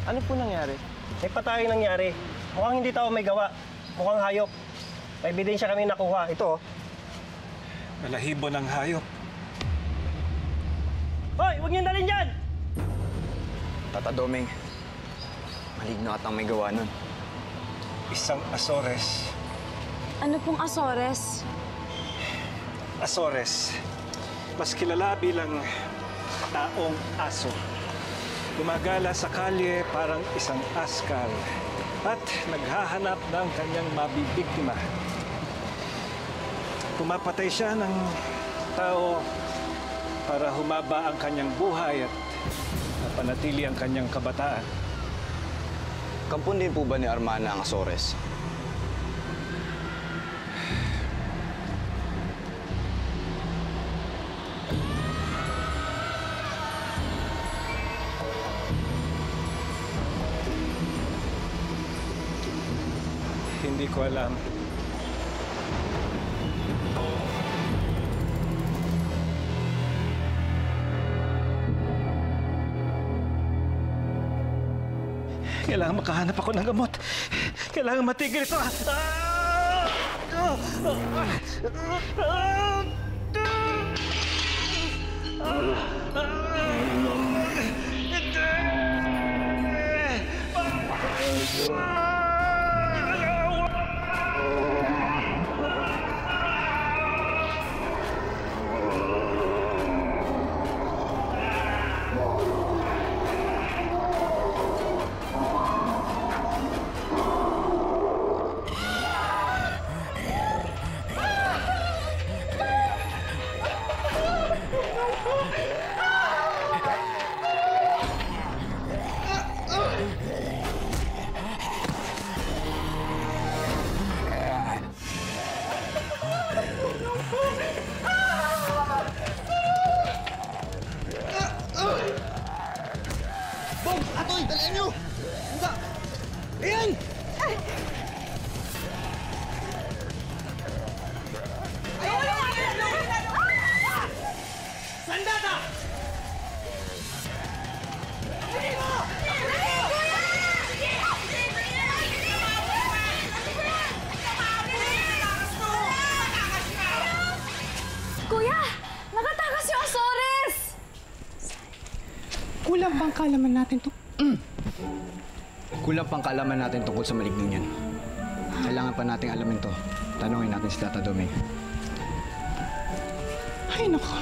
Ano po nangyari? May patayang nangyari. Mukhang hindi tao may gawa. Mukhang hayop. May ebidensya kami nakuha. Ito, oh. Balahibo ng hayop. Hoy! Huwag niyong dalhin dyan! Tata Doming, maligno at ang may gawa nun. Isang Azores. Ano pong Azores? Azores. Mas kilala bilang taong aso. Gumagala sa kalye parang isang askal at naghahanap ng kanyang mabibiktima. Pumapatay siya ng tao para humaba ang kanyang buhay at napanatili ang kanyang kabataan. Kampon din po ba ni Armana ang Azores? Hindi ko alam. Kailangan makahanap ako ng gamot. Kailangan matigil ito. Bong! Atoy! Dalian nyo! Handa! Ayan! Sandata! Kuya! Nakatakas yung Azores! Kulang bang kaalaman natin to? Kulang pang kaalaman natin tungkol sa maligning yan. Kailangan pa nating alamin to. Tanungin natin si Tata Doming. Ay, naku.